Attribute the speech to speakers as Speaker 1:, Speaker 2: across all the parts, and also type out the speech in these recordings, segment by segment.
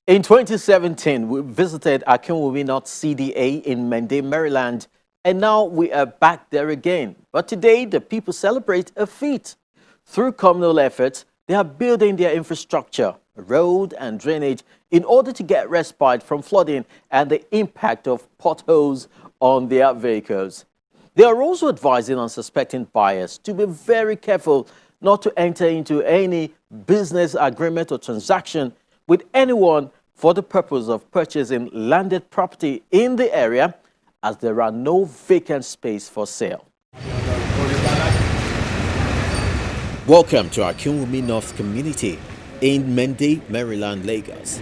Speaker 1: In 2017, we visited Akinwunmi CDA in Mende, Maryland, and now we are back there again. But today, the people celebrate a feat. Through communal efforts, they are building their infrastructure, road and drainage, in order to get respite from flooding and the impact of potholes on their vehicles. They are also advising unsuspecting buyers to be very careful not to enter into any business agreement or transaction with anyone for the purpose of purchasing landed property in the area, as there are no vacant space for sale. Welcome to Akinwunmi North community in Mende, Maryland, Lagos.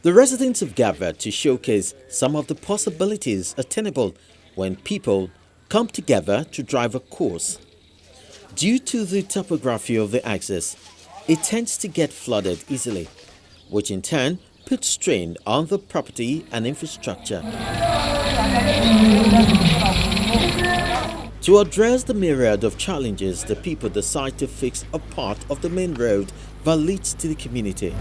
Speaker 1: The residents have gathered to showcase some of the possibilities attainable when people come together to drive a course. Due to the topography of the axis, it tends to get flooded easily, which in turn puts strain on the property and infrastructure. To address the myriad of challenges, the people decide to fix a part of the main road that leads to the community.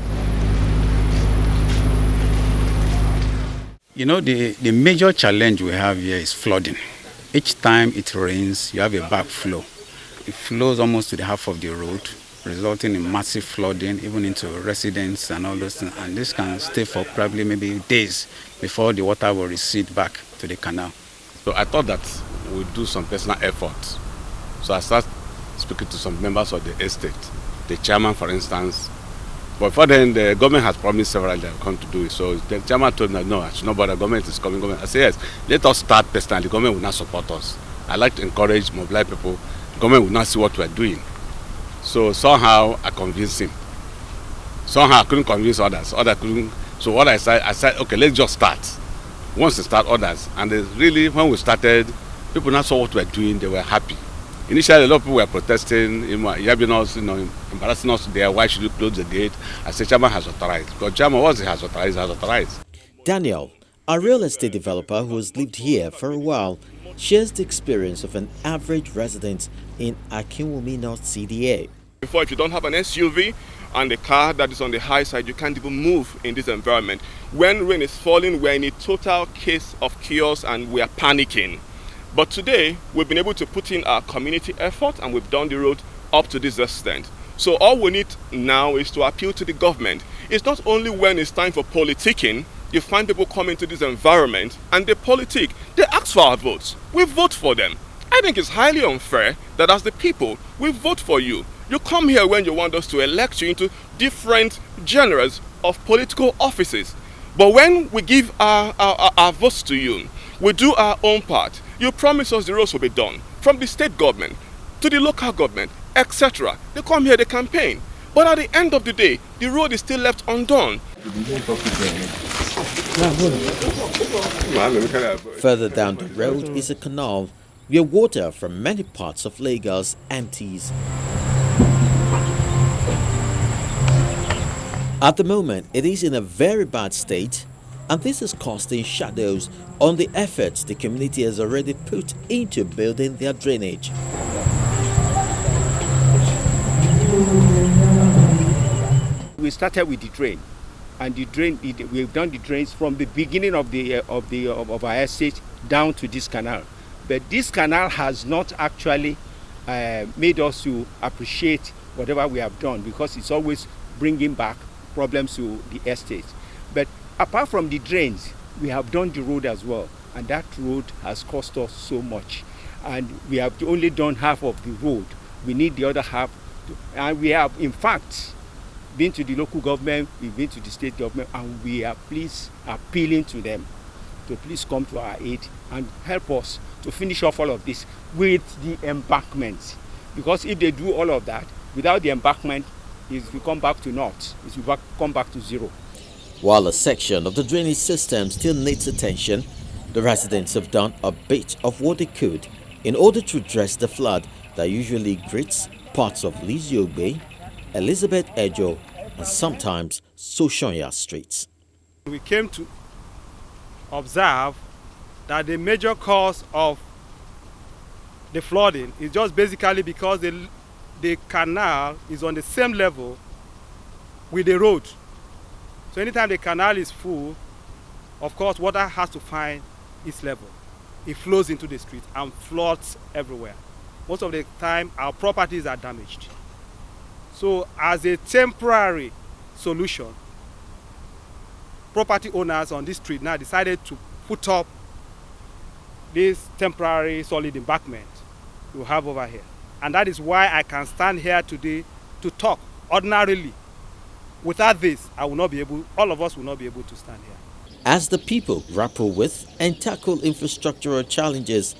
Speaker 2: You know, the major challenge we have here is flooding. Each time it rains, you have a backflow. It flows almost to the half of the road, resulting in massive flooding, even into residents and all those things. And this can stay for probably maybe days before the water will recede back to the canal.
Speaker 3: So I thought that we'd do some personal effort. So I started speaking to some members of the estate, the chairman, for instance. But before then, the government has promised several that come to do it. So the chairman told me that no, I should not bother, the government is coming. I said, yes, let us start personally. The government will not support us. I like to encourage, mobilize people. The government will not see what we are doing. So somehow I convinced him. Somehow I couldn't convince others. Others couldn't. So what I said, okay, let's just start. Once we start others, and really when we started, people now saw what we were doing. They were happy. Initially, a lot of people were protesting, yabbing us, embarrassing us there. Why should you close the gate? I said, Chairman has authorized. Because Chairman, once he has authorized.
Speaker 1: Daniel, a real estate developer who has lived here for a while, shares the experience of an average resident in Akinwunmi CDA.
Speaker 4: Before, if you don't have an SUV and a car that is on the high side, you can't even move in this environment. When rain is falling, we're in a total case of chaos and we are panicking. But today, we've been able to put in our community effort and we've done the road up to this extent. So all we need now is to appeal to the government. It's not only when it's time for politicking, you find people come into this environment and they politic. They ask for our votes. We vote for them. I think it's highly unfair that as the people, we vote for you. You come here when you want us to elect you into different genres of political offices. But when we give our votes to you, we do our own part. You promise us the roads will be done, from the state government to the local government, etc. They come here, they campaign. But at the end of the day, the road is still left undone.
Speaker 1: Further down the road is a canal where water from many parts of Lagos empties. At the moment, it is in a very bad state, and this is casting shadows on the efforts the community has already put into building their drainage.
Speaker 5: We started with the drain, and we've done the drains from the beginning of our estate down to this canal. But this canal has not actually made us to appreciate whatever we have done, because it's always bringing back problems to the estate. But apart from the drains, we have done the road as well, and that road has cost us so much. And we have only done half of the road. We need the other half. And we have, in fact, been to the local government, we've been to the state government, and we are appealing to them to please come to our aid and help us to finish off all of this with the embankment. Because if they do all of that, without the embankment, it will come back to naught. It will come back to zero.
Speaker 1: While a section of the drainage system still needs attention, the residents have done a bit of what they could in order to address the flood that usually greets parts of Lizio Bay, Elizabeth Ejo, and sometimes Soshonya streets.
Speaker 6: We came to observe that the major cause of the flooding is just basically because the canal is on the same level with the road. So anytime the canal is full, of course, water has to find its level. It flows into the street and floods everywhere. Most of the time, our properties are damaged. So as a temporary solution, property owners on this street now decided to put up this temporary solid embankment you have over here. And that is why I can stand here today to talk. Ordinarily, without this, I will not be able, all of us will not be able to stand here.
Speaker 1: As the people grapple with and tackle infrastructural challenges,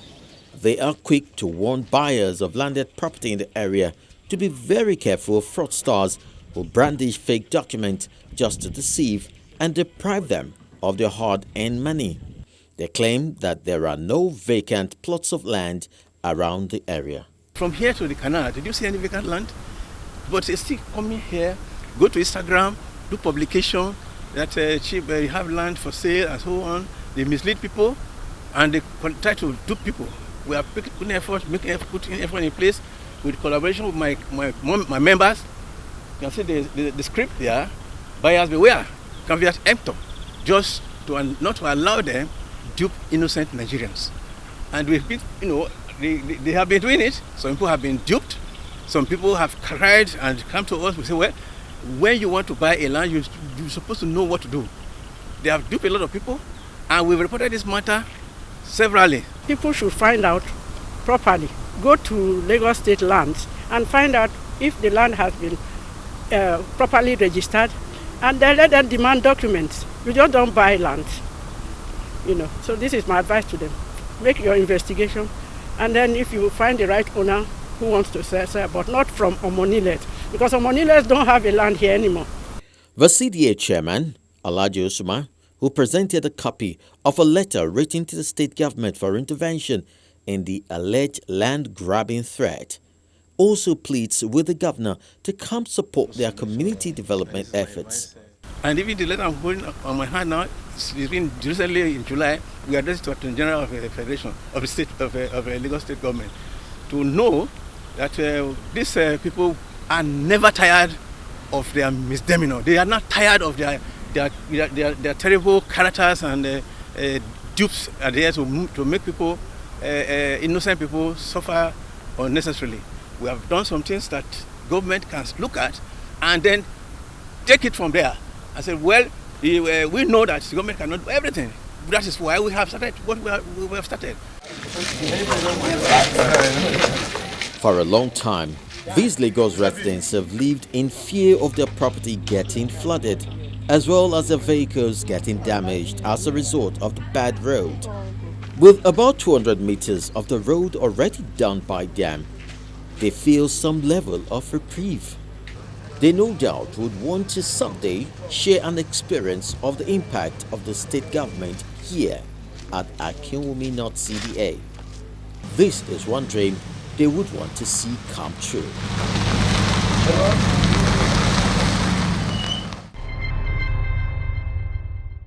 Speaker 1: they are quick to warn buyers of landed property in the area to be very careful of fraudsters who brandish fake documents just to deceive and deprive them of their hard-earned money. They claim that there are no vacant plots of land around the area.
Speaker 7: From here to the canal, did you see any vacant land? But they still coming here, go to Instagram, do publication that cheap, you have land for sale and so on. They mislead people and they try to dupe people. We are putting effort, putting effort in place with collaboration with my members. You can see the script there. Buyers beware. Can be empty, just to not to allow them dupe innocent Nigerians. And we've been, they have been doing it. Some people have been duped. Some people have cried and come to us. We say, well, when you want to buy a land, you're supposed to know what to do. They have duped a lot of people, and we've reported this matter severally.
Speaker 8: People should find out properly. Go to Lagos State lands and find out if the land has been properly registered, and then let them demand documents. You just don't buy land. So this is my advice to them. Make your investigation, and then if you find the right owner who wants to sell, but not from Omonilet, because Omonilet don't have a land here anymore.
Speaker 1: The CDA chairman, Alhaji Usman, who presented a copy of a letter written to the state government for intervention in the alleged land-grabbing threat, also pleads with the governor to come support their community development efforts.
Speaker 7: And even the letter I'm holding on my hand now, it's been recently in July, we addressed to the Attorney General of the Federation, of the state, of Lagos State government, to know that these people are never tired of their misdemeanor. They are not tired of their terrible characters and dupes are there to make people, innocent people, suffer unnecessarily. We have done some things that government can look at and then take it from there. I said, well, we know that the government cannot do everything. That is why we have started what we have started.
Speaker 1: For a long time, these Lagos residents have lived in fear of their property getting flooded, as well as their vehicles getting damaged as a result of the bad road. With about 200 meters of the road already done by them, they feel some level of reprieve. They no doubt would want to someday share an experience of the impact of the state government here at Akinwunmi CDA. This is one dream they would want to see come true.